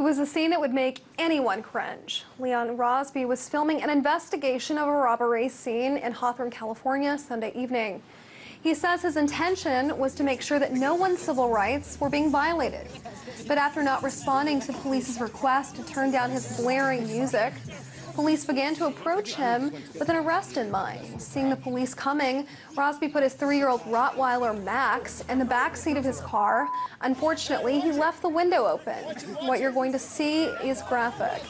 was a scene that would make anyone cringe. Leon Rosby was filming an investigation of a robbery scene in Hawthorne, California, Sunday evening. He says his intention was to make sure that no one's civil rights were being violated. But after not responding to police's request to turn down his blaring music, police began to approach him with an arrest in mind. Seeing the police coming, Rosby put his 3-year-old rottweiler, Max, in the back seat of his car. Unfortunately, he left the window open. What you're going to see is graphic.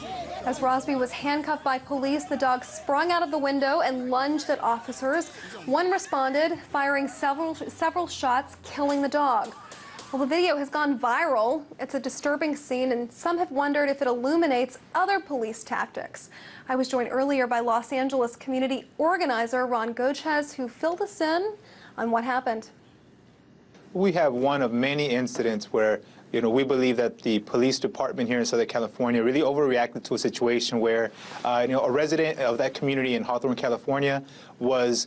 As Rosby was handcuffed by police, the dog sprung out of the window and lunged at officers. One responded, firing several shots, killing the dog. Well, the video has gone viral. It's a disturbing scene, and some have wondered if it illuminates other police tactics. I was joined earlier by Los Angeles community organizer Ron Gochez, who filled us in on what happened. We have one of many incidents where we believe that the police department here in Southern California really overreacted to a situation where, a resident of that community in Hawthorne, California, was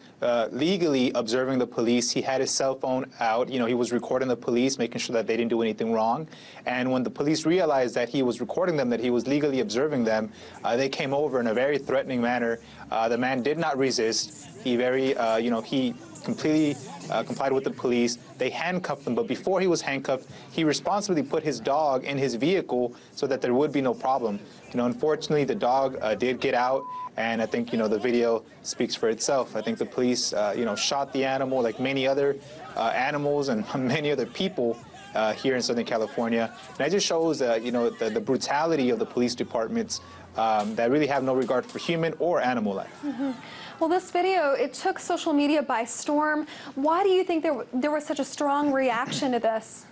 legally observing the police. He had his cell phone out. He was recording the police, making sure that they didn't do anything wrong. And when the police realized that he was recording them, that he was legally observing them, they came over in a very threatening manner. The man did not resist. He he completely complied with the police. They handcuffed him, but before he was handcuffed, he responsibly put his dog in his vehicle so that there would be no problem. Unfortunately, the dog did get out, and I think, the video speaks for itself. I think the police, shot the animal like many other animals and many other people here in Southern California. And that just shows, the brutality of the police departments that really have no regard for human or animal life. Mm-hmm. Well, this video, it took social media by storm. Why do you think there was such a strong reaction to this?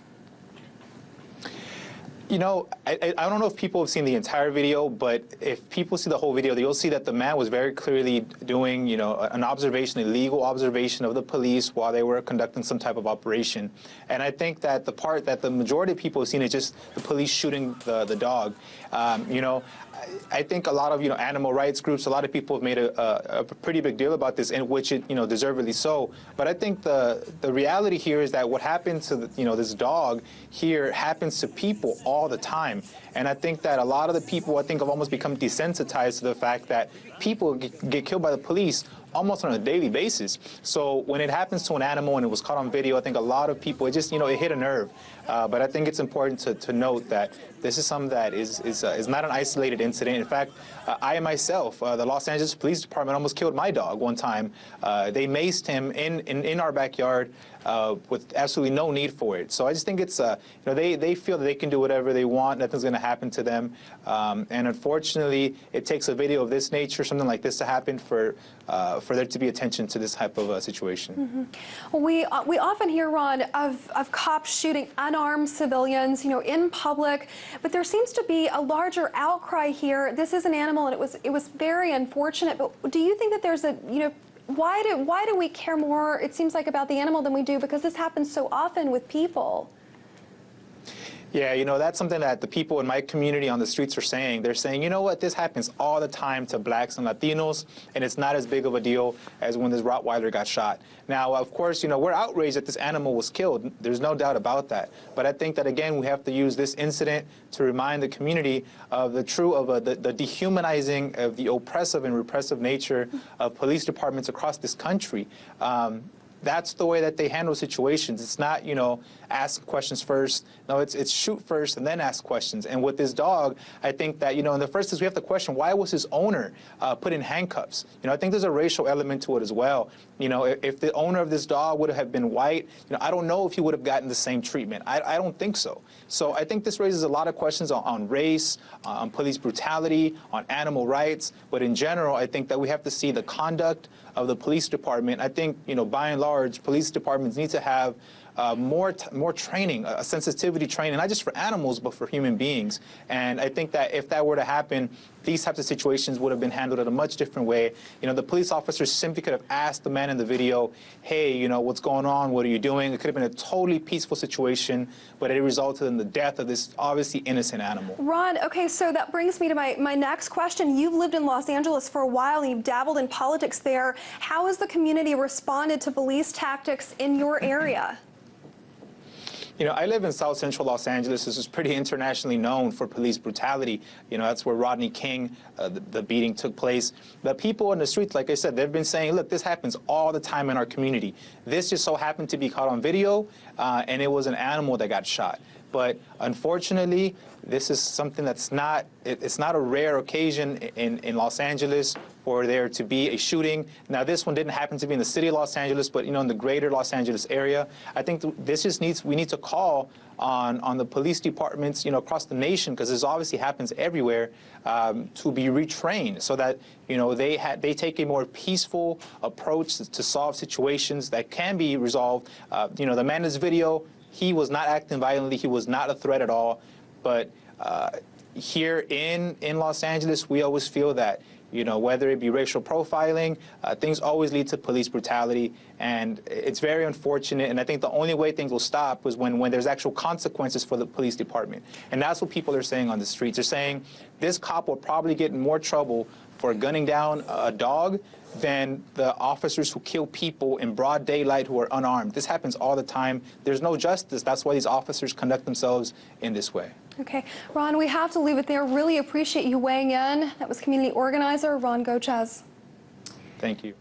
I don't know if people have seen the entire video, but if people see the whole video, you'll see that the man was very clearly doing, an observation, a legal observation of the police while they were conducting some type of operation. And I think that the part that the majority of people have seen is just the police shooting the dog. I think a lot of, animal rights groups, a lot of people have made a pretty big deal about this, in which it, deservedly so. But I think the reality here is that what happened to, this dog here happens to people all the time. And I think that a lot of the people, have almost become desensitized to the fact that people get killed by the police almost on a daily basis. So when it happens to an animal and it was caught on video, I think a lot of people, it just, it hit a nerve. But I think it's important to note that this is something that is not an isolated incident. In fact, I myself, the Los Angeles Police Department almost killed my dog one time. They maced him in our backyard with absolutely no need for it. So I just think it's, they feel that they can do whatever they want. Nothing's going to happen to them. And unfortunately, it takes a video of this nature, something like this to happen for there to be attention to this type of situation. Mm-hmm. Well, we often hear, Ron, of cops shooting unarmed civilians, in public, but there seems to be a larger outcry here. This is an animal, and it was very unfortunate. But do you think that there's a, why do we care more, it seems like, about the animal than we do? Because this happens so often with people. Yeah, that's something that the people in my community on the streets are saying. They're saying, you know what, this happens all the time to blacks and Latinos, and it's not as big of a deal as when this Rottweiler got shot. Now, of course, we're outraged that this animal was killed. There's no doubt about that. But I think that, again, we have to use this incident to remind the community of the dehumanizing of the oppressive and repressive nature of police departments across this country. That's the way that they handle situations. It's not, ask questions first. No, it's shoot first and then ask questions. And with this dog, I think that, in the first is we have to question, why was his owner put in handcuffs? I think there's a racial element to it as well. If the owner of this dog would have been white, I don't know if he would have gotten the same treatment. I don't think so. So I think this raises a lot of questions on race, on police brutality, on animal rights. But in general, I think that we have to see the conduct of the police department. I think, by and large, police departments need to have more training, a sensitivity training, not just for animals, but for human beings. And I think that if that were to happen, these types of situations would have been handled in a much different way. The police officers simply could have asked the man in the video, hey, what's going on? What are you doing? It could have been a totally peaceful situation, but it resulted in the death of this obviously innocent animal. Ron, okay, so that brings me to my next question. You've lived in Los Angeles for a while, and you've dabbled in politics there. How has the community responded to police tactics in your area? You know, I live in South Central Los Angeles. This is pretty internationally known for police brutality. You know, that's where Rodney King, the beating took place. The people in the streets, like I said, they've been saying, look, this happens all the time in our community. This just so happened to be caught on video, and it was an animal that got shot. But unfortunately, this is something that's not, it's not a rare occasion in Los Angeles for there to be a shooting. Now, this one didn't happen to be in the city of Los Angeles, but, you know, in the greater Los Angeles area. I think this just we need to call on the police departments, you know, across the nation, because this obviously happens everywhere, to be retrained so that, you know, they take a more peaceful approach to solve situations that can be resolved. You know, the man in this video, he was not acting violently. He was not a threat at all. But here in Los Angeles, we always feel that, you know, whether it be racial profiling, things always lead to police brutality, and it's very unfortunate. And I think the only way things will stop is when there's actual consequences for the police department. And that's what people are saying on the streets. They're saying this cop will probably get in more trouble for gunning down a dog than the officers who kill people in broad daylight who are unarmed. This happens all the time. There's no justice. That's why these officers conduct themselves in this way. Okay, Ron, we have to leave it there. Really appreciate you weighing in. That was community organizer Ron Gochez. Thank you.